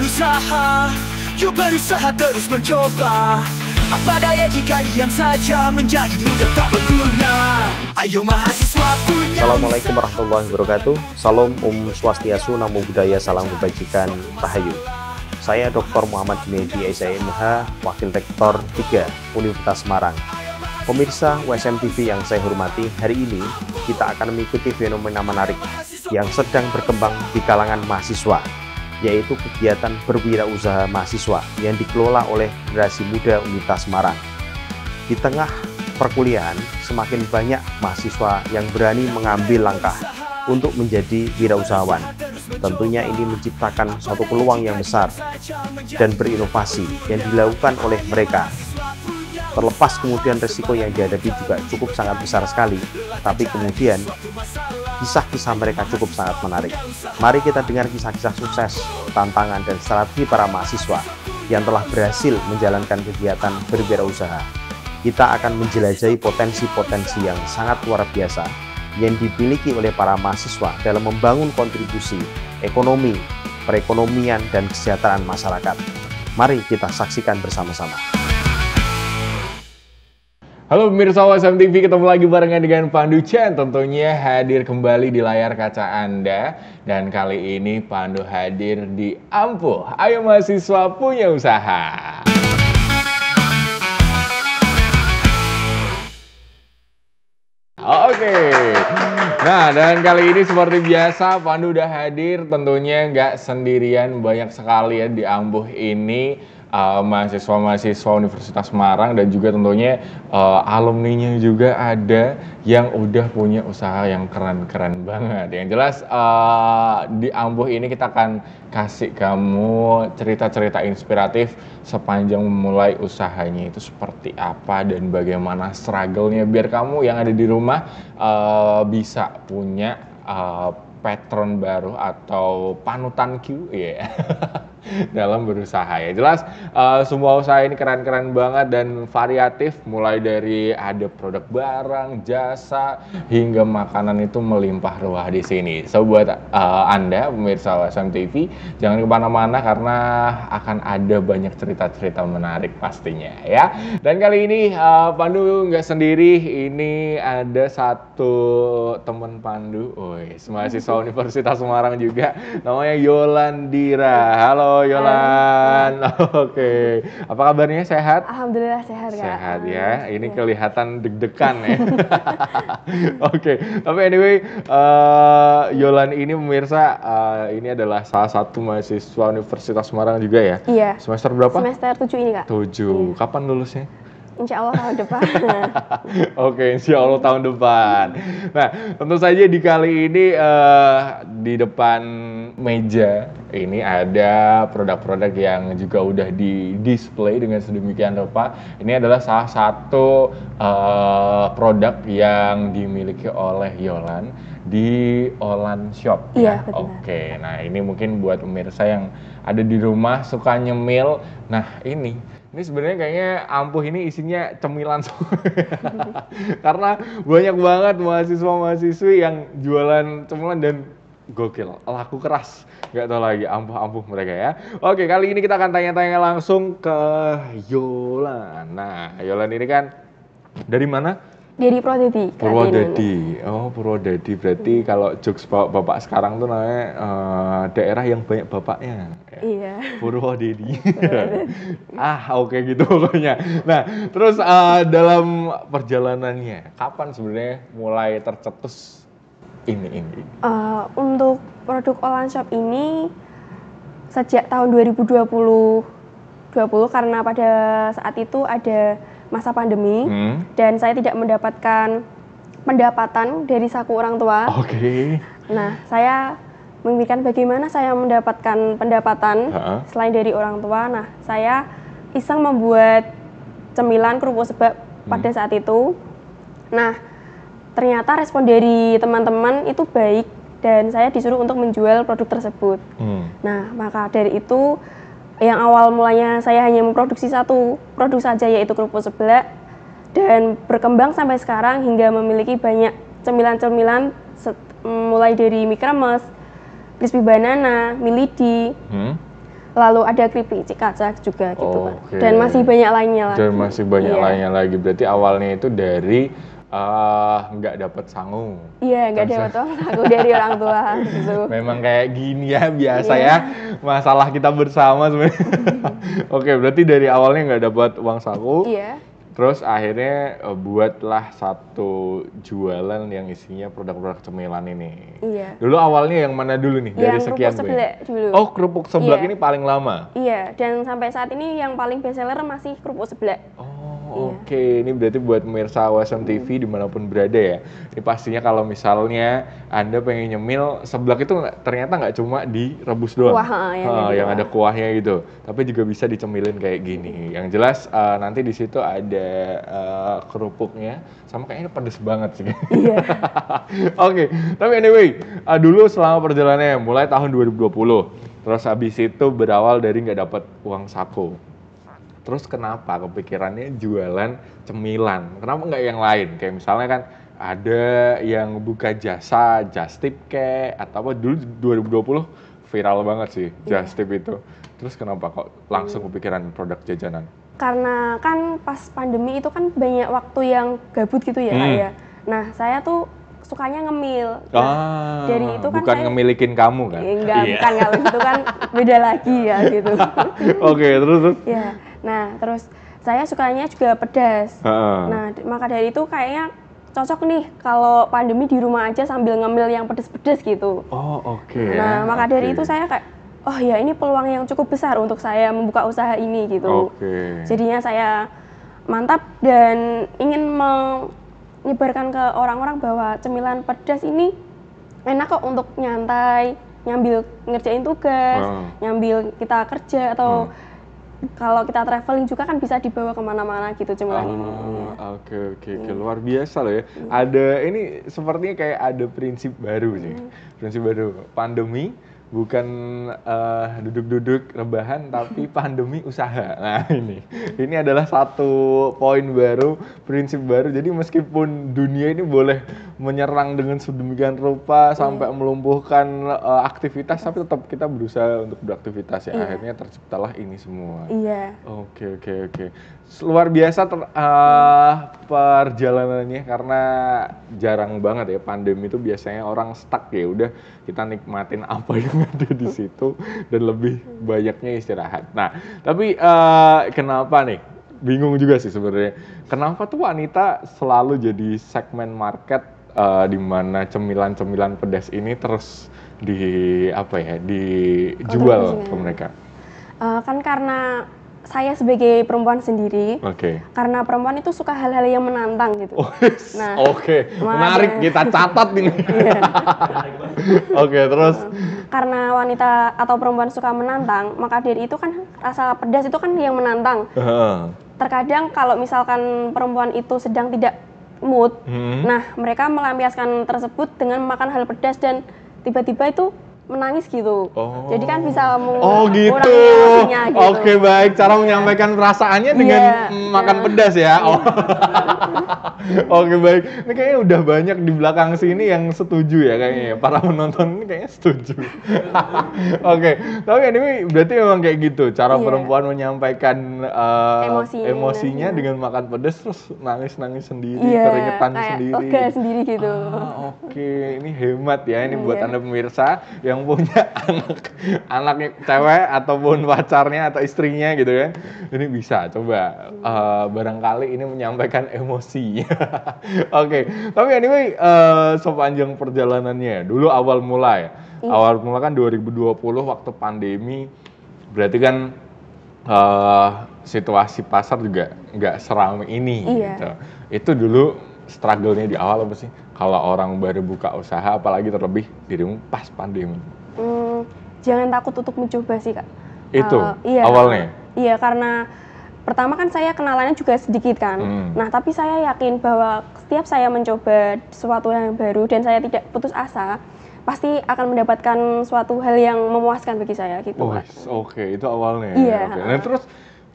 berusaha, yuk berusaha terus mencoba. Apa daya jika diam saja menjadi mudah tak berguna. Ayo mahasiswa punya. Assalamualaikum warahmatullahi wabarakatuh. Salam Swastiastu, Namo Buddhaya, salam kebajikan, Rahayu. Saya Dr. Muhammad Junaidi, SIMH, Wakil Rektor 3 Universitas Semarang. Pemirsa USM TV yang saya hormati, hari ini kita akan mengikuti fenomena menarik yang sedang berkembang di kalangan mahasiswa, yaitu kegiatan berwirausaha mahasiswa yang dikelola oleh generasi muda Universitas Semarang. Di tengah perkuliahan, semakin banyak mahasiswa yang berani mengambil langkah untuk menjadi wirausahawan. Tentunya ini menciptakan suatu peluang yang besar dan berinovasi yang dilakukan oleh mereka. Terlepas kemudian resiko yang dihadapi juga cukup sangat besar sekali, tapi kemudian kisah-kisah mereka cukup sangat menarik. Mari kita dengar kisah-kisah sukses, tantangan, dan strategi para mahasiswa yang telah berhasil menjalankan kegiatan berwirausaha. Kita akan menjelajahi potensi-potensi yang sangat luar biasa yang dimiliki oleh para mahasiswa dalam membangun kontribusi ekonomi, perekonomian, dan kesejahteraan masyarakat. Mari kita saksikan bersama-sama. Halo pemirsa USM TV, ketemu lagi barengan dengan Pandu Chan, tentunya hadir kembali di layar kaca Anda. Dan kali ini Pandu hadir di Ampuh, Ayo Mahasiswa Punya Usaha. Oke, nah dan kali ini seperti biasa Pandu udah hadir, tentunya nggak sendirian, banyak sekali ya di Ampuh ini mahasiswa-mahasiswa Universitas Semarang dan juga tentunya alumninya juga ada yang udah punya usaha yang keren-keren banget. Yang jelas di Ampuh ini kita akan kasih kamu cerita-cerita inspiratif sepanjang memulai usahanya itu seperti apa dan bagaimana struggle-nya biar kamu yang ada di rumah bisa punya patron baru atau panutan Q dalam berusaha ya. Jelas semua usaha ini keren-keren banget dan variatif, mulai dari ada produk barang, jasa, hingga makanan itu melimpah ruah di sini. So buat Anda pemirsa USM TV, jangan kemana-mana karena akan ada banyak cerita-cerita menarik pastinya ya. Dan kali ini Pandu nggak sendiri, ini ada satu teman Pandu, mahasiswa Universitas Semarang juga, namanya Yolandira. Halo Yolan. Oke. Apa kabarnya, sehat? Alhamdulillah sehat, Kak. Sehat ya. Ini kelihatan deg-degan ya. Oke. Tapi anyway, Yolan ini pemirsa, ini adalah salah satu mahasiswa Universitas Semarang juga ya? Iya. Semester berapa? Semester 7 ini, Kak. 7. Iya. Kapan lulusnya? Insya Allah tahun depan. Oke, insya Allah tahun depan. Nah, tentu saja di kali ini di depan meja ini ada produk-produk yang juga udah di-display dengan sedemikian rupa. Ini adalah salah satu produk yang dimiliki oleh Yolan di Olan Shop. Iya, ya? betul. Oke, nah ini mungkin buat pemirsa yang ada di rumah suka nyemil. Nah, ini sebenarnya kayaknya Ampuh ini isinya cemilan semua. Karena banyak banget mahasiswa-mahasiswi yang jualan cemilan dan gokil, laku keras. Nggak tahu lagi ampuh-ampuh mereka ya. Oke, kali ini kita akan tanya-tanya langsung ke Yolan. Nah, Yolan ini kan dari mana? Dari Purwodadi. Purwodadi. Oh, Purwodadi. Berarti kalau jokes bapak sekarang tuh namanya daerah yang banyak bapaknya. Iya. Purwodadi. Oke gitu pokoknya. Nah, terus dalam perjalanannya, kapan sebenarnya mulai tercetus ini? Untuk produk Olan Shop ini sejak tahun 2020 karena pada saat itu ada masa pandemi dan saya tidak mendapatkan pendapatan dari saku orang tua. Oke. Nah, saya memikirkan bagaimana saya mendapatkan pendapatan selain dari orang tua. Nah, saya iseng membuat cemilan kerupuk sebab pada saat itu. Nah, ternyata respon dari teman-teman itu baik dan saya disuruh untuk menjual produk tersebut. Nah, maka dari itu yang awal mulanya saya hanya memproduksi satu produk saja, yaitu kerupuk seblak, dan berkembang sampai sekarang hingga memiliki banyak cemilan-cemilan mulai dari mie kremes, crispy banana, milidi, lalu ada keripik kacang juga gitu kan. Oke. Dan masih banyak lainnya lagi. Dan masih banyak Iya. lainnya lagi. Berarti awalnya itu dari nggak dapat sangu. Iya, nggak dapat uang saku dari orang tua gitu. Memang kayak gini ya biasa Iya. ya masalah kita bersama sebenarnya. Oke, berarti dari awalnya nggak dapat uang saku. Iya. Terus akhirnya buatlah satu jualan yang isinya produk-produk cemilan ini. Iya. Dulu awalnya yang mana dulu nih dari Yang sekian kerupuk seblak dulu. Oh, kerupuk seblak Iya. ini paling lama. Iya, dan sampai saat ini yang paling best seller masih kerupuk seblak. Oh, oke. Ini berarti buat pemirsa WSM TV dimanapun berada ya. Ini pastinya kalau misalnya Anda pengen nyemil seblak itu ternyata nggak cuma direbus doang. Kuah, Yang ada kuahnya gitu. Tapi juga bisa dicemilin kayak gini. Yang jelas nanti di situ ada kerupuknya. Sama kayaknya pedes banget sih. Iya. Oke, tapi anyway, dulu selama perjalanannya mulai tahun 2020. Terus habis itu berawal dari nggak dapat uang saku. Terus kenapa kepikirannya jualan cemilan? Kenapa nggak yang lain? Kayak misalnya kan ada yang buka jasa just tip kayak atau apa dulu 2020 viral banget sih just tip itu. Terus kenapa kok langsung kepikiran produk jajanan? Karena kan pas pandemi itu kan banyak waktu yang gabut gitu ya, Kak ya. Nah, saya tuh sukanya ngemil. Nah, dari itu kan bukan saya ngemilikin kamu kan? enggak, bukan kalau itu kan beda lagi ya gitu. Oke, terus. Ya. Nah, terus saya sukanya juga pedas. Nah, maka dari itu kayaknya cocok nih kalau pandemi di rumah aja sambil ngemil yang pedas-pedas gitu. Oh, oke. Nah, maka dari itu saya kayak, oh ya ini peluang yang cukup besar untuk saya membuka usaha ini gitu. Oke. Jadinya saya mantap dan ingin menyebarkan ke orang-orang bahwa cemilan pedas ini enak kok untuk nyantai, nyambil ngerjain tugas, nyambil kita kerja atau kalau kita traveling juga kan bisa dibawa kemana-mana gitu cemilan ini. Oke, luar biasa loh ya. Ada ini sepertinya kayak ada prinsip baru sih. Prinsip baru pandemi bukan duduk-duduk rebahan tapi pandemi usaha. Nah ini adalah satu poin baru, prinsip baru. Jadi meskipun dunia ini boleh menyerang dengan sedemikian rupa sampai melumpuhkan aktivitas, tapi tetap kita berusaha untuk beraktivitas ya. Akhirnya terciptalah ini semua. Iya. Oke. Luar biasa perjalanannya karena jarang banget ya pandemi itu biasanya orang stuck ya udah kita nikmatin apa yang ada di situ dan lebih banyaknya istirahat. Nah, tapi kenapa nih? Bingung juga sih sebenarnya. Kenapa tuh wanita selalu jadi segmen market di mana cemilan-cemilan pedas ini terus dijual ke mereka? Kan karena saya sebagai perempuan sendiri, karena perempuan itu suka hal-hal yang menantang gitu. Menarik, kita catat ini. Terus? Karena wanita atau perempuan suka menantang, maka dari itu kan rasa pedas itu kan yang menantang. Terkadang kalau misalkan perempuan itu sedang tidak mood, nah mereka melampiaskan tersebut dengan makan hal pedas dan tiba-tiba itu menangis gitu. Jadi kan bisa mengurangi emosinya gitu. Oke, baik. Cara menyampaikan perasaannya dengan makan pedas ya. Oke, baik. Ini kayaknya udah banyak di belakang sini yang setuju ya kayaknya. Para penonton ini kayaknya setuju. Oke. Tapi ini berarti memang kayak gitu. Cara perempuan menyampaikan emosinya dengan makan pedas terus nangis-nangis sendiri, keringetan sendiri. Oke, sendiri gitu. Oke, ini hemat ya. Ini buat Anda pemirsa yang punya anaknya cewek ataupun pacarnya atau istrinya gitu kan, ini bisa coba barangkali ini menyampaikan emosi. Tapi anyway sepanjang perjalanannya dulu awal mula kan 2020 waktu pandemi, berarti kan situasi pasar juga nggak seramai ini gitu. Itu dulu struggle-nya di awal apa sih? Kalau orang baru buka usaha, apalagi terlebih dirimu pas pandemi. Jangan takut untuk mencoba sih, Kak. Itu awalnya? Iya, karena pertama kan saya kenalannya juga sedikit kan. Nah, tapi saya yakin bahwa setiap saya mencoba sesuatu yang baru dan saya tidak putus asa, pasti akan mendapatkan suatu hal yang memuaskan bagi saya gitu. Oke, itu awalnya. Iya. Nah, terus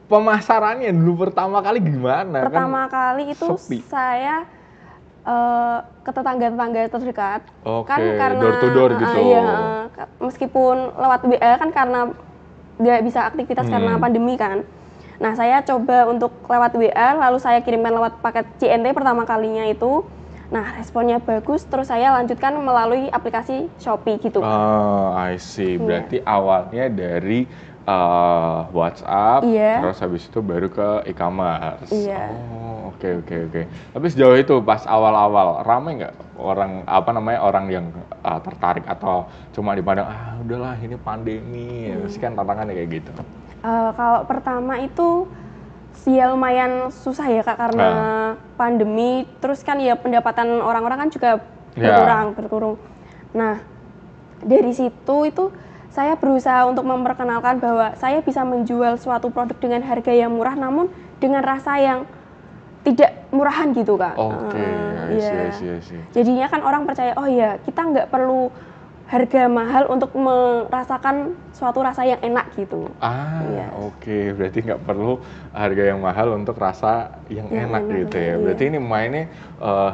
pemasarannya dulu pertama kali gimana? Pertama kali itu saya ke tetangga-tetangga terdekat. Kan karena door to door gitu. Iya, meskipun lewat WA kan karena nggak bisa aktivitas karena pandemi kan. Nah, saya coba untuk lewat WA, lalu saya kirimkan lewat paket CNT pertama kalinya itu. Nah, responnya bagus, terus saya lanjutkan melalui aplikasi Shopee gitu. Oh, I see. Berarti awalnya dari WhatsApp, terus habis itu baru ke e-commerce. Oh, oke. Tapi sejauh itu pas awal-awal ramai nggak orang yang tertarik atau cuma dipandang udahlah ini pandemi, pasti kan tantangannya kayak gitu. Kalau pertama itu ya lumayan susah ya Kak, karena pandemi, terus kan ya pendapatan orang-orang kan juga berkurang. Nah, dari situ itu saya berusaha untuk memperkenalkan bahwa saya bisa menjual suatu produk dengan harga yang murah namun dengan rasa yang tidak murahan gitu Kak. Jadinya kan orang percaya, oh ya kita nggak perlu harga mahal untuk merasakan suatu rasa yang enak gitu. Berarti nggak perlu harga yang mahal untuk rasa yang enak gitu ya. Berarti ini mainnya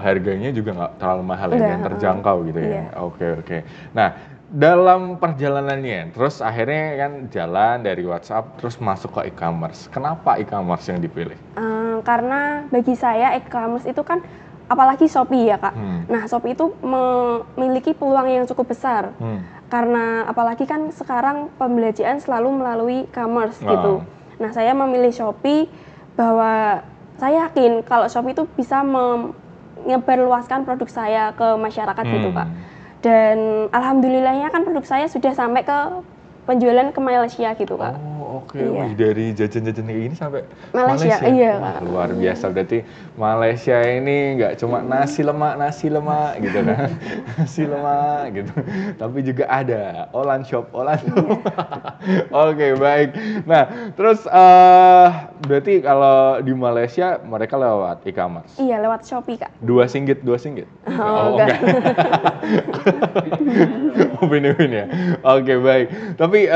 harganya juga nggak terlalu mahal yang terjangkau gitu ya. Oke. Nah, dalam perjalanannya, terus akhirnya kan jalan dari WhatsApp terus masuk ke e-commerce. Kenapa e-commerce yang dipilih? Karena bagi saya e-commerce itu kan, apalagi Shopee ya Kak. Nah, Shopee itu memiliki peluang yang cukup besar. Karena apalagi kan sekarang pembelanjaan selalu melalui e-commerce gitu. Nah, saya memilih Shopee bahwa saya yakin kalau Shopee itu bisa menyebarluaskan produk saya ke masyarakat gitu Kak. Dan alhamdulillahnya kan produk saya sudah sampai ke penjualan ke Malaysia gitu Kak. Wih, dari jajan-jajan kayak gini sampai Malaysia. Wah, luar biasa. Berarti Malaysia ini nggak cuma nasi lemak gitu kan. Nasi lemak gitu. Tapi juga ada online shop. Oke, baik. Nah, terus berarti kalau di Malaysia mereka lewat e-commerce? Iya, lewat Shopee Kak. Dua singgit? Enggak. Win-win ya. Oke, baik. Tapi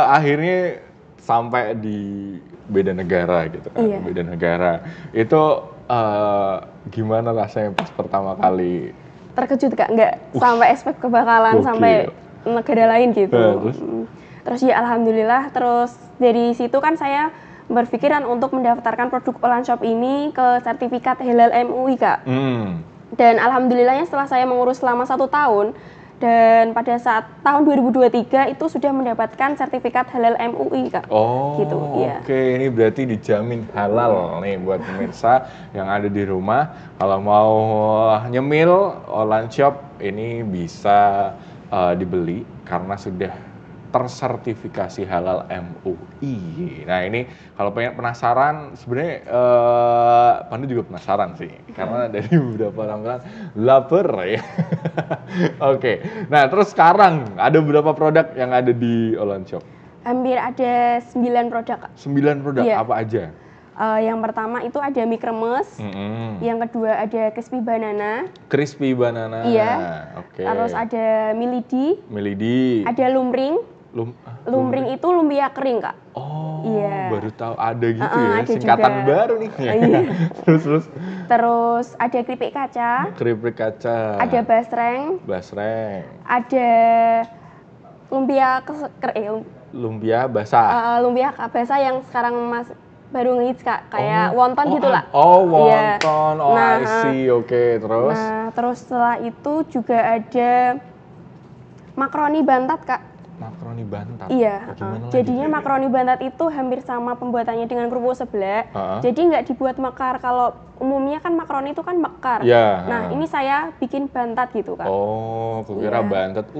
akhirnya sampai di beda negara gitu kan. Beda negara. Itu gimana rasanya pas pertama kali? Terkejut Kak, nggak sampai expect kebakalan sampai negara lain gitu. Terus ya alhamdulillah, terus dari situ kan saya berpikiran untuk mendaftarkan produk online shop ini ke sertifikat Halal MUI Kak. Dan alhamdulillahnya setelah saya mengurus selama 1 tahun, dan pada saat tahun 2023 itu sudah mendapatkan sertifikat Halal MUI Kak. Oke, ini berarti dijamin halal nih buat pemirsa yang ada di rumah. Kalau mau nyemil online shop ini bisa dibeli karena sudah tersertifikasi halal MUI. Nah, ini kalau pengen penasaran, sebenarnya Pandu juga penasaran sih, karena dari beberapa orang bilang lapar ya. Oke. Nah, terus sekarang ada berapa produk yang ada di online shop? Hampir ada 9 produk Kak. 9 produk, apa aja? Yang pertama itu ada mie kremes, yang kedua ada crispy banana. Crispy banana. Iya. Terus ada milidi. Ada lumring. Lumring itu lumpia kering Kak. Baru tahu ada gitu ya, singkatan juga baru nih. Terus ada keripik kaca. Ada basreng. Ada lumpia basah. Lumpia basah yang sekarang baru ngehits Kak, kayak wonton gitu lah. Wonton. I see. Oke, terus? Nah, terus setelah itu juga ada makaroni bantat Kak. Makaroni bantat? Iya, jadinya makaroni bantat itu hampir sama pembuatannya dengan kerupuk seblak. Jadi nggak dibuat mekar, kalau umumnya kan makaroni itu kan mekar. Nah, ini saya bikin bantat gitu Kak. Kukira bantat.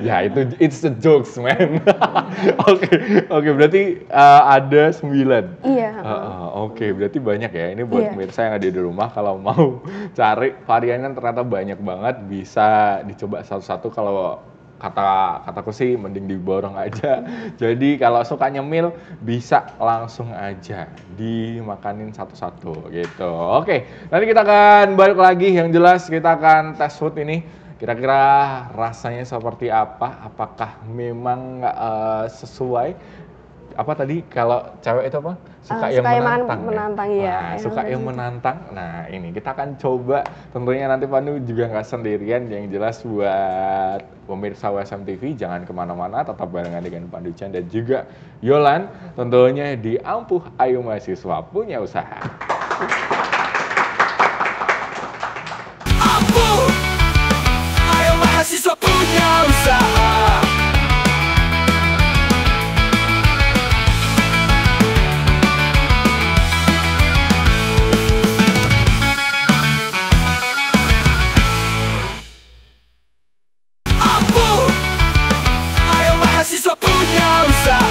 Ya, it's the jokes, man. Oke, berarti ada 9. Iya. Oke, berarti banyak ya. Ini buat pemirsa yang ada di rumah, kalau mau cari variannya ternyata banyak banget, bisa dicoba satu-satu. Kalau kataku sih mending diborong aja. Jadi kalau suka nyemil bisa langsung aja dimakanin satu-satu gitu. Oke, nanti kita akan balik lagi. Yang jelas kita akan tes food ini. Kira-kira rasanya seperti apa? Apakah memang sesuai apa tadi kalau cewek itu apa? Suka yang menantang. Ya. Nah, suka yang menantang. Nah, ini kita akan coba. Tentunya nanti Pandu juga nggak sendirian. Yang jelas buat pemirsa WSM TV jangan kemana-mana, tetap barengan dengan Pandu Chan dan juga Yolan. Tentunya di Ampuh Ayo Mahasiswa Punya Usaha. Ampuh, ayo mahasiswa punya usaha. Ampuh, ayo mahasiswa punya usaha.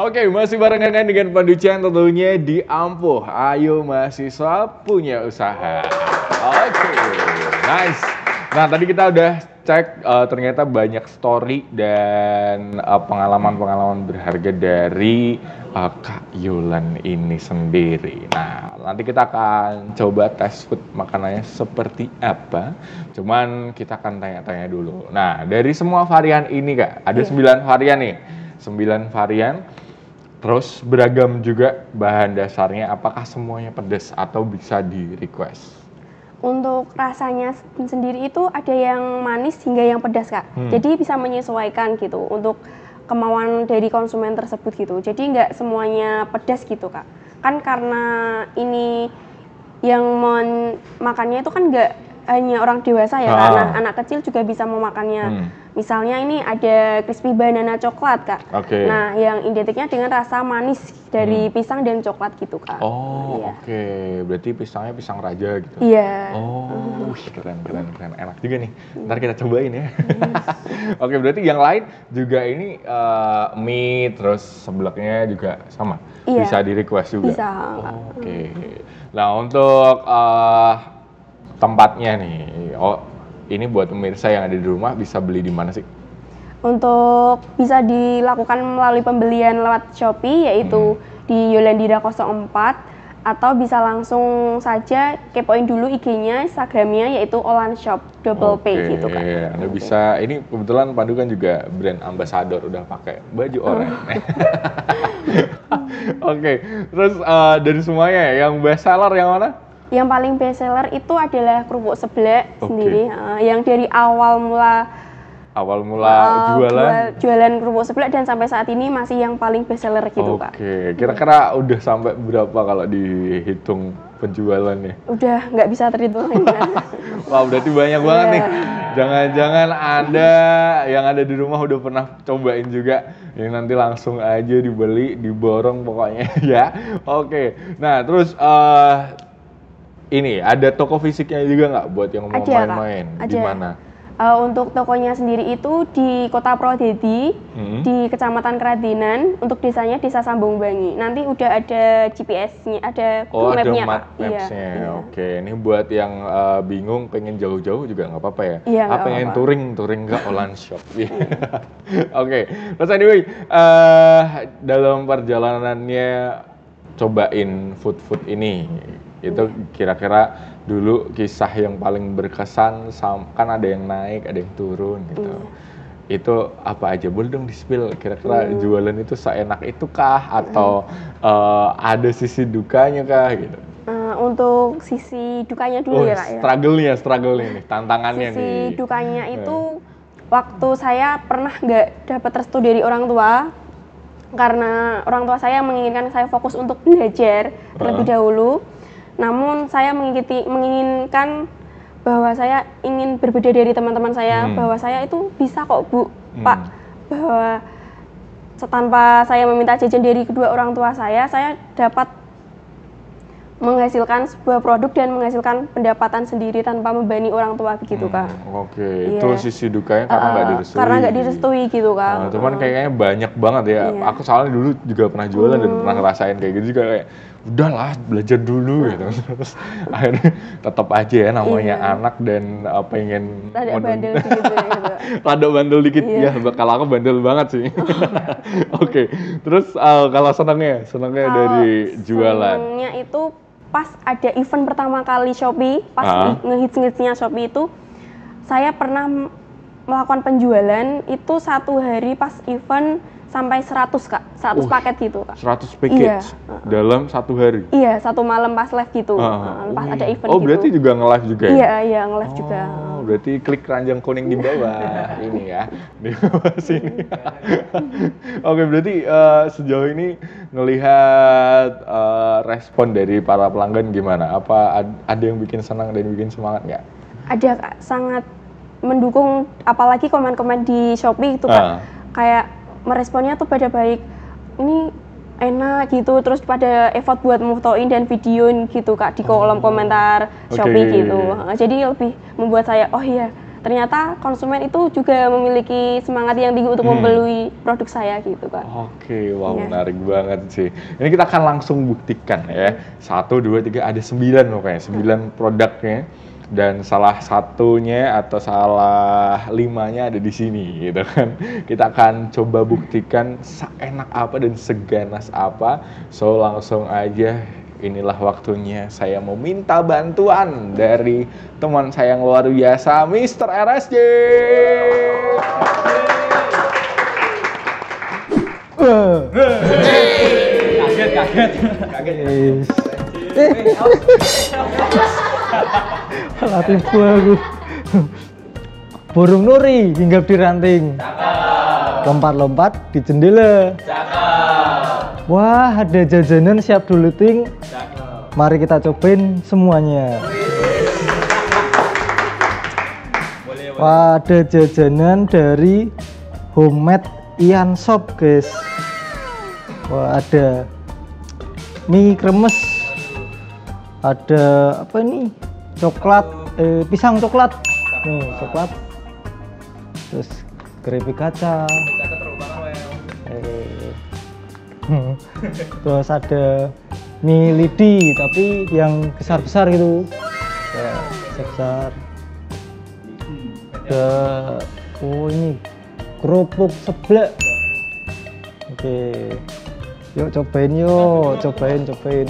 Oke, masih barengan dengan Pandu Chan tentunya di Ampuh Ayo Mahasiswa Punya Usaha. Oke, nice. Nah, tadi kita udah cek ternyata banyak story dan pengalaman-pengalaman berharga dari Kak Yolan ini sendiri. Nah, nanti kita akan coba tes food makanannya seperti apa. Cuman kita akan tanya-tanya dulu. Nah, dari semua varian ini Kak, ada 9 varian nih. 9 varian. Terus beragam juga bahan dasarnya, apakah semuanya pedas atau bisa di request? Untuk rasanya sendiri itu ada yang manis hingga yang pedas Kak. Jadi bisa menyesuaikan gitu untuk kemauan dari konsumen tersebut gitu. Jadi nggak semuanya pedas gitu Kak. Kan karena ini yang makannya itu kan nggak hanya orang dewasa ya, karena anak kecil juga bisa memakannya. Misalnya ini ada crispy banana coklat Kak. Nah, yang identiknya dengan rasa manis dari pisang dan coklat gitu Kak. Oh, iya. Oke. Berarti pisangnya pisang raja gitu. Iya. Oh, keren. Enak juga nih. Ntar kita cobain ya. Oke, berarti yang lain juga ini mie, terus sebelaknya juga sama? Iya. Bisa di request juga? Bisa. Oke. Nah, untuk tempatnya nih, ini buat pemirsa yang ada di rumah bisa beli di mana sih? Untuk bisa dilakukan melalui pembelian lewat Shopee yaitu di Yolandira 04 atau bisa langsung saja kepoin dulu IG-nya, Instagram-nya yaitu Olan Shop double P gitu kan. Anda bisa, ini kebetulan Pandu kan juga brand ambassador udah pakai baju oranye. Oke, terus dari semuanya yang best seller yang mana? Yang paling best seller itu adalah kerupuk seblak sendiri, yang dari awal mula jualan kerupuk seblak dan sampai saat ini masih yang paling best seller gitu Kak. Oke, kira-kira udah sampai berapa kalau dihitung penjualannya? Udah nggak bisa terhitung. Wah, berarti banyak banget nih. Jangan-jangan Anda yang ada di rumah udah pernah cobain juga. Ini nanti langsung aja dibeli, diborong pokoknya ya. Oke, nah terus ini ada toko fisiknya juga nggak buat yang mau main-main? Di mana? Untuk tokonya sendiri itu di Kota Prodedi, di Kecamatan Keradenan, untuk desanya Desa Sambung Bangi. Nanti udah ada GPS-nya, ada map-nya. Maps-nya. Oke, ini buat yang bingung pengen jauh-jauh juga nggak apa-apa ya? Iya, pengen touring ke Olan Shop. Oke, terus anyway, dalam perjalanannya cobain food ini, itu kira-kira dulu kisah yang paling berkesan, kan ada yang naik, ada yang turun gitu. Itu apa aja? Boleh dong di-spill, kira-kira jualan itu seenak itu kah? Atau ada sisi dukanya kah gitu? Untuk sisi dukanya dulu ya Kak ya? Struggle-nya nih, tantangannya nih. Sisi dukanya itu waktu saya pernah nggak dapat restu dari orang tua, karena orang tua saya menginginkan saya fokus untuk belajar terlebih dahulu. Namun saya menginginkan bahwa saya ingin berbeda dari teman-teman saya, bahwa saya itu bisa kok Bu, Pak, bahwa tanpa saya meminta jajan dari kedua orang tua saya dapat menghasilkan sebuah produk dan menghasilkan pendapatan sendiri tanpa membebani orang tua begitu Kak. Itu sisi dukanya karena nggak direstui. Karena nggak direstui gitu Kak. Cuman kayaknya banyak banget ya. Aku soalnya dulu juga pernah jualan dan pernah ngerasain kayak gitu juga, kayak udahlah belajar dulu gitu. Terus akhirnya tetap aja ya namanya anak dan pengen rada bandel dikit gitu. Rada bandel dikit ya, kalau aku bandel banget sih. Oke. Terus kalau senangnya dari jualan. Senangnya itu pas ada event pertama kali Shopee, pas ngehits-ngehitsnya Shopee itu saya pernah melakukan penjualan itu satu hari pas event sampai 100 Kak, 100 paket gitu Kak. 100 package dalam satu hari? Iya, satu malam pas live gitu, pas ada event gitu. Oh berarti juga nge-live juga ya? Iya nge-live juga. Berarti klik keranjang kuning di bawah ini ya, di bawah sini. Oke, berarti sejauh ini ngelihat respon dari para pelanggan gimana? Apa ada yang bikin senang dan bikin semangat nggak? Ada Kak, sangat mendukung, apalagi komen-komen di Shopee gitu Kak. Kayak meresponnya tuh pada baik, ini enak gitu, terus pada effort buat fotoin dan videoin gitu Kak di kolom komentar Shopee gitu. Jadi lebih membuat saya, oh iya ternyata konsumen itu juga memiliki semangat yang tinggi untuk membeli produk saya gitu Kak. Oke, wah menarik banget sih. Ini kita akan langsung buktikan ya. 1, 2, 3, ada 9 pokoknya, 9 produknya. Dan salah satunya atau salah 5-nya ada di sini gitu kan. Kita akan coba buktikan seenak apa dan seganas apa. So langsung aja, inilah waktunya saya mau minta bantuan dari teman saya yang luar biasa, Mr. RSJ. Kaget. Latih aku. Burung nuri hinggap di ranting. Lompat-lompat di jendela. Wah, ada jajanan siap dulu ting. Mari kita cobain semuanya. Wah, ada jajanan dari Homemade Ian Shop, guys. Wah, ada mie kremes. Ada apa ini? Coklat, pisang coklat. Nih, coklat. Terus keripik kaca. Terus ada mie lidi tapi yang besar-besar gitu. Ya, besar. Ada ini kerupuk seblak. Oke. Yuk cobain yuk, cobain.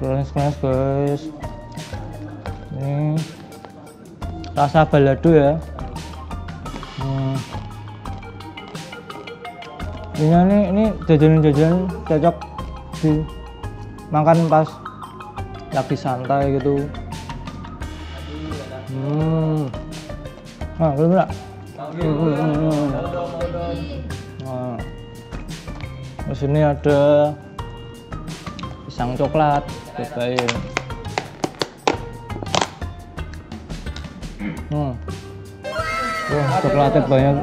Keras guys. Ini rasa balado ya. Ini jajanan cocok dimakan pas lagi santai gitu. Belum enggak? Terus ini ada pisang coklat, cobain. Wah, coklatnya banyak,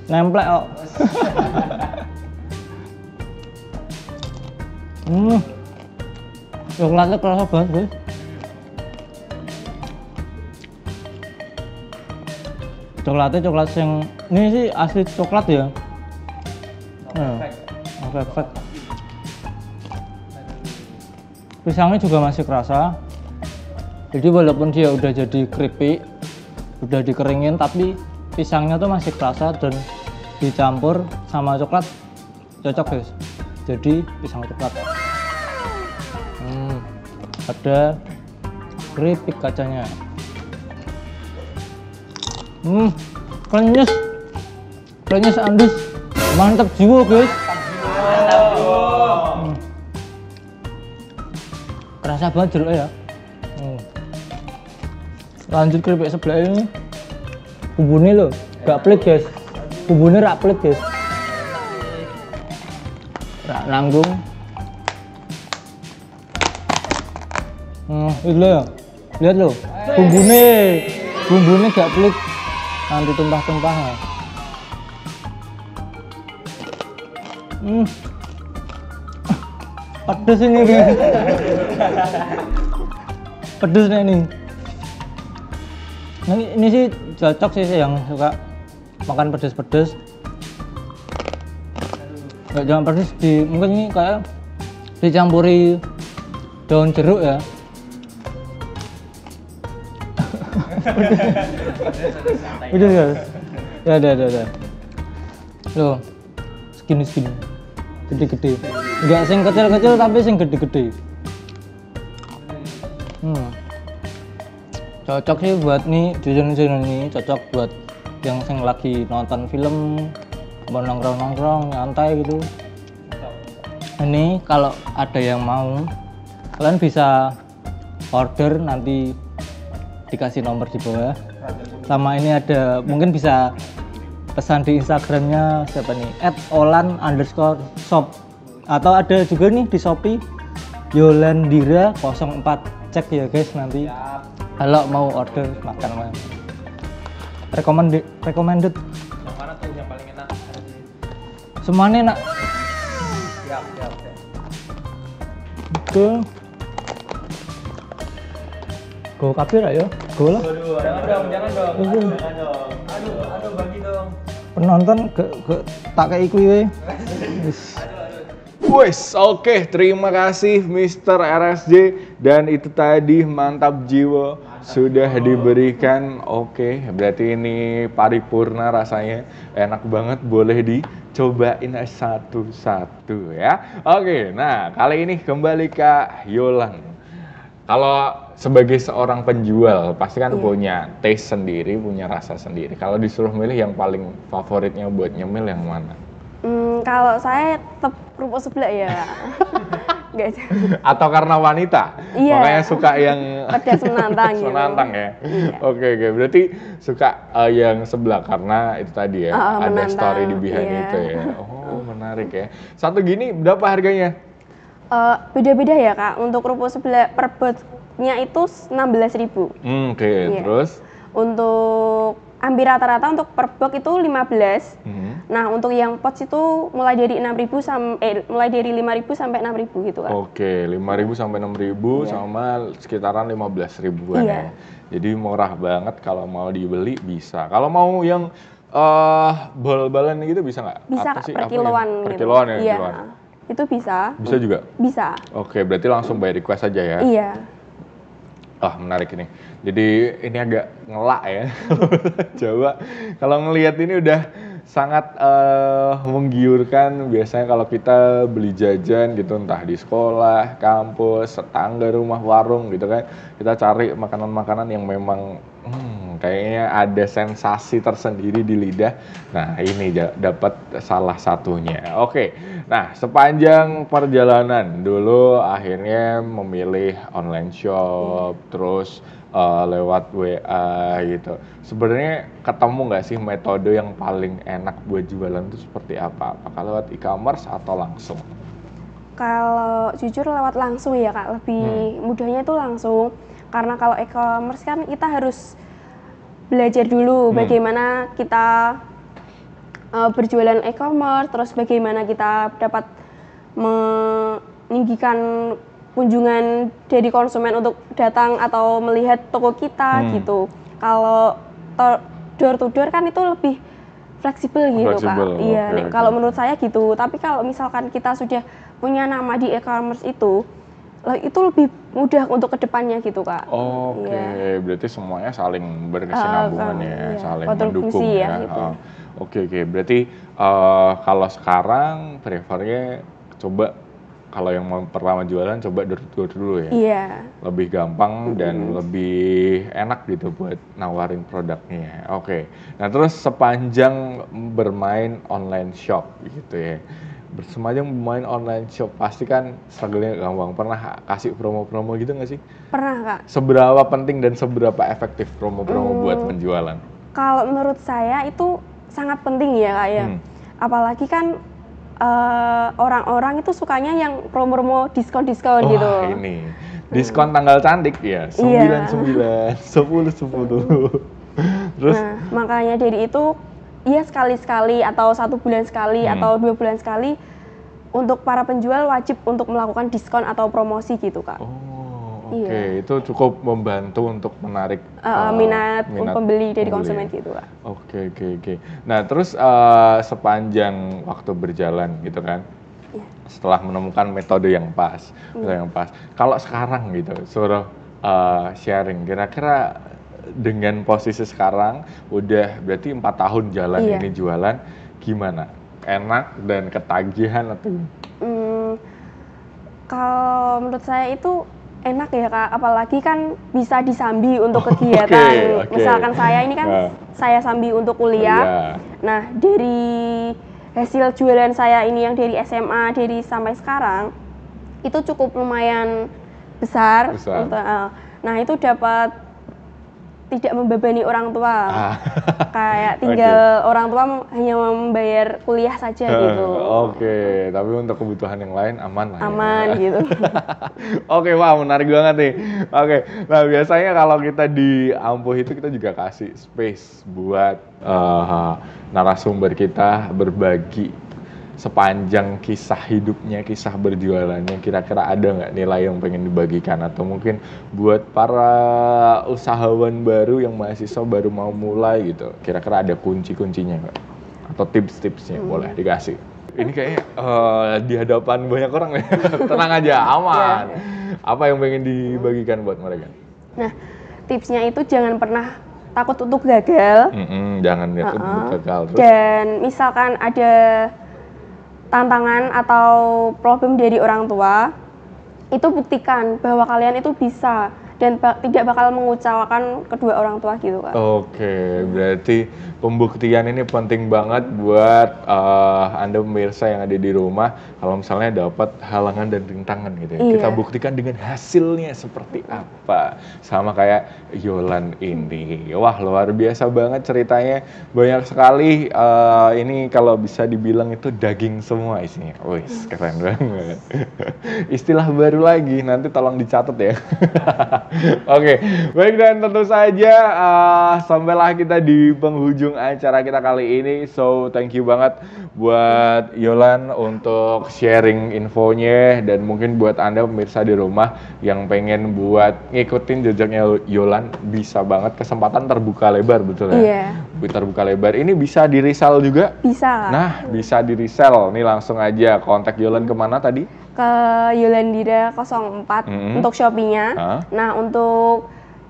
nemplek kok. Coklatnya kerasa banget guys. Coklatnya coklat yang ini sih asli coklat ya. Efek. Pisangnya juga masih kerasa. Jadi walaupun dia udah jadi keripik, udah dikeringin, tapi pisangnya tuh masih kerasa dan dicampur sama coklat cocok guys. Jadi pisang coklat. Ada keripik kacanya. Krenyes andus, mantap jiwa guys. Kerasa banget jeruknya ya. Lanjut keripik sebelah ini. Bumbunya loh, gak pelit guys. Bumbunya rak pelit guys. Rak nanggung. Itu loh, lihat loh. Bumbunya gak pelit. Nanti tumpah-tumpah. Pedes ini guys. Pedes nih ini. Nah, ini sih cocok sih yang suka makan pedes-pedes. Nggak jangan pedes, mungkin ini kayak dicampuri daun jeruk ya. Udah ya, udah. Loh, segini. Gede-gede. Enggak sing kecil-kecil tapi sing gede-gede. Cocok sih buat nih jajan ini, cocok buat yang sing lagi nonton film, mau nongkrong nyantai gitu. Ini kalau ada yang mau, kalian bisa order, nanti dikasih nomor di bawah. Sama ini ada, mungkin bisa pesan di Instagramnya siapa nih, @olan_shop, atau ada juga nih di Shopee Yolandira 04. Cek ya guys nanti kalau mau order makan. Recommended. Yang mana tuh yang paling enak? Semuanya enak. Siap. Oke. Go kapir ayo. Go lah. Jangan dong. Aduh, bagi dong. Penonton tak kayak iku we. Wes, oke, terima kasih Mr. RSJ, dan itu tadi mantap jiwa sudah diberikan. Oke, berarti ini paripurna rasanya, enak banget, boleh dicobain satu-satu ya. Oke, nah kali ini kembali ke Yolang. Kalau sebagai seorang penjual pasti kan punya taste sendiri, punya rasa sendiri. Kalau disuruh milih yang paling favoritnya buat nyemil yang mana? Kalau saya tetap kerupuk seblak ya. Atau karena wanita? Iya. Makanya suka yang pedas menantang gitu. Menantang ya? Iya. Oke. Berarti suka yang sebelah karena itu tadi ya, ada menantang, story di behind iya. itu ya. Oh, menarik ya. Satu gini berapa harganya? Beda-beda ya Kak, untuk kerupuk sebelah per boxnya itu 16.000. Oke, Iya. Terus? Untuk hampir rata-rata untuk per box itu 15. Nah, untuk yang pots itu mulai dari 5.000 sampai 6.000 gitu Kak. Oke, 5.000 sampai 6.000 sama sekitaran 15.000-an Iya. ya. Jadi murah banget, kalau mau dibeli bisa. Kalau mau yang bal-balan gitu bisa nggak? Bisa Apa Kak, sih? per Apa kiloan per gitu. kiloan ya? Iya. Kiloan. Itu bisa. Bisa juga? Bisa. Oke, berarti langsung by request aja ya? Iya. Menarik ini. Jadi ini agak ngelak ya. Coba kalau ngelihat ini udah sangat menggiurkan. Biasanya kalau kita beli jajan gitu, entah di sekolah, kampus, tetangga, rumah, warung gitu kan, kita cari makanan-makanan yang memang kayaknya ada sensasi tersendiri di lidah. Nah, ini dapat salah satunya. Oke. Nah, sepanjang perjalanan dulu akhirnya memilih online shop, terus lewat WA gitu. Sebenarnya ketemu nggak sih metode yang paling enak buat jualan itu seperti apa? Apakah lewat e-commerce atau langsung? Kalau jujur lewat langsung ya Kak, lebih mudahnya itu langsung. Karena kalau e-commerce kan kita harus belajar dulu bagaimana kita berjualan e-commerce, terus bagaimana kita dapat meninggikan kunjungan dari konsumen untuk datang atau melihat toko kita gitu. Kalau door to door kan itu lebih fleksibel gitu Kak. Iya, kalau menurut saya gitu. Tapi kalau misalkan kita sudah punya nama di e-commerce itu lebih mudah untuk kedepannya gitu Kak. Oke, berarti semuanya saling berkesinambungan ya, saling mendukung ya. ya. Gitu. Oke, berarti kalau sekarang prefernya coba, kalau yang mau pertama jualan coba door to door dulu ya. Iya. Lebih gampang dan lebih enak gitu buat nawarin produknya. Oke. Nah, terus sepanjang bermain online shop gitu ya. Sepanjang bermain online shop pasti kan struggle-nya gampang. Pernah kasih promo-promo gitu nggak sih? Pernah Kak. Seberapa penting dan seberapa efektif promo-promo buat penjualan? Kalau menurut saya itu sangat penting ya Kak ya. Apalagi kan orang-orang itu sukanya yang promo-promo diskon-diskon gitu. Wah, ini diskon tanggal cantik ya, 99, 10, 10. Terus? Nah, makanya dari itu ya sekali-sekali atau 1 bulan sekali atau 2 bulan sekali untuk para penjual wajib untuk melakukan diskon atau promosi gitu Kak. Oke, itu cukup membantu untuk menarik minat pembeli dari konsumen gitu, Kak. Oke. Nah, terus sepanjang waktu berjalan gitu kan, setelah menemukan metode yang pas, Kalau sekarang gitu, suruh sharing, kira-kira dengan posisi sekarang udah berarti 4 tahun jalan ini jualan, gimana? Enak dan ketagihan atau? Kalau menurut saya itu enak ya, Kak, apalagi kan bisa disambi untuk kegiatan. Misalkan saya ini kan saya sambi untuk kuliah. Nah, dari hasil jualan saya ini yang dari SMA sampai sekarang itu cukup lumayan besar. Nah, itu dapat tidak membebani orang tua. Kayak tinggal orang tua hanya membayar kuliah saja gitu. Oke, tapi untuk kebutuhan yang lain aman lah. Aman gitu. Oke, wah menarik banget nih. Oke, nah biasanya kalau kita di Ampuh itu kita juga kasih space buat narasumber kita berbagi sepanjang kisah hidupnya, kisah berjualannya, kira-kira ada nggak nilai yang pengen dibagikan, atau mungkin buat para usahawan baru yang mahasiswa baru mau mulai gitu, kira-kira ada kunci-kuncinya nggak? Atau tips-tipsnya boleh dikasih? Ini kayaknya di hadapan banyak orang ya, tenang aja, aman. Apa yang pengen dibagikan buat mereka? Nah, tipsnya itu jangan pernah takut untuk gagal. Jangan takut untuk gagal. Terus? Dan misalkan ada tantangan atau problem dari orang tua, itu buktikan bahwa kalian itu bisa dan tidak bakal mengecewakan kedua orang tua gitu, Kak. Oke, berarti pembuktian ini penting banget buat Anda pemirsa yang ada di rumah. Kalau misalnya dapat halangan dan rintangan gitu ya, kita buktikan dengan hasilnya seperti apa. Sama kayak Yolan ini. Wah, luar biasa banget ceritanya. Banyak sekali, ini kalau bisa dibilang itu daging semua isinya. Wih, keren banget. Istilah baru lagi, nanti tolong dicatat ya. Oke, baik, dan tentu saja sampailah kita di penghujung acara kita kali ini. So, thank you banget buat Yolan untuk sharing infonya, dan mungkin buat Anda pemirsa di rumah yang pengen buat ngikutin jejaknya Yolan, bisa banget, kesempatan terbuka lebar, betul ya? Iya. Terbuka lebar. Ini bisa di resell juga? Bisa. Nah, bisa di resell. Nih langsung aja kontak Yolan kemana tadi? Ke Yolandira 04 untuk Shopee-nya. Nah, untuk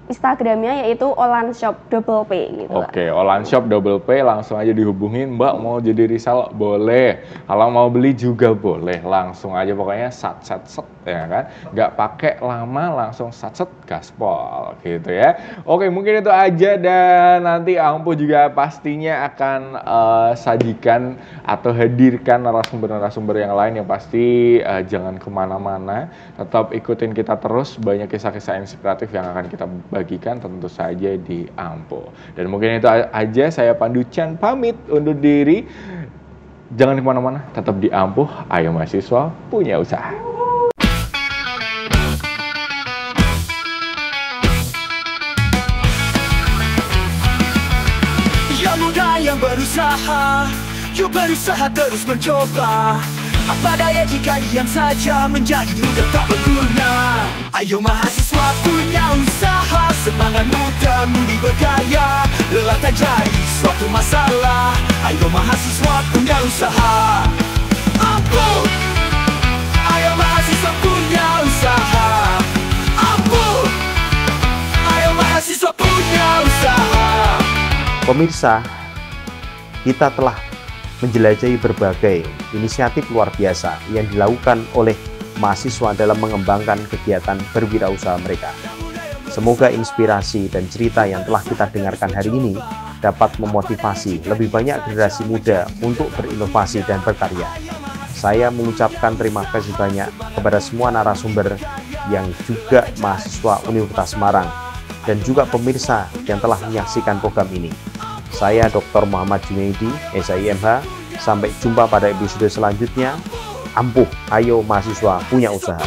Instagramnya yaitu Olanshop double P gitu. Oke, Olanshop double P, langsung aja dihubungin. Mbak mau jadi resell boleh, kalau mau beli juga boleh, langsung aja pokoknya sat ya kan, nggak pakai lama, langsung sat gaspol gitu ya. Oke, mungkin itu aja, dan nanti Ampuh juga pastinya akan sajikan atau hadirkan narasumber-narasumber yang lain yang pasti jangan kemana-mana, tetap ikutin kita terus, banyak kisah-kisah inspiratif yang akan kita bagikan tentu saja di Ampuh. Dan mungkin itu aja, saya Pandu Chan pamit undur diri. Jangan kemana-mana, tetap di Ampuh. Ayo mahasiswa punya usaha. Yang muda yang berusaha, yuk berusaha terus mencoba. Apa daya jika diam saja menjadi muda tak berguna. Ayo mahasiswa punya usaha, semangat muda mudi berkarya, lelah tak jadi suatu masalah. Ayo mahasiswa punya usaha. Ampuh. Ayo mahasiswa punya usaha. Ampuh. Ayo mahasiswa punya usaha. Pemirsa, kita telah menjelajahi berbagai inisiatif luar biasa yang dilakukan oleh mahasiswa dalam mengembangkan kegiatan berwirausaha mereka. Semoga inspirasi dan cerita yang telah kita dengarkan hari ini dapat memotivasi lebih banyak generasi muda untuk berinovasi dan berkarya. Saya mengucapkan terima kasih banyak kepada semua narasumber yang juga mahasiswa Universitas Semarang dan juga pemirsa yang telah menyaksikan program ini. Saya Dr. Muhammad Junaidi, SIMH. Sampai jumpa pada episode selanjutnya. Ampuh, ayo mahasiswa punya usaha.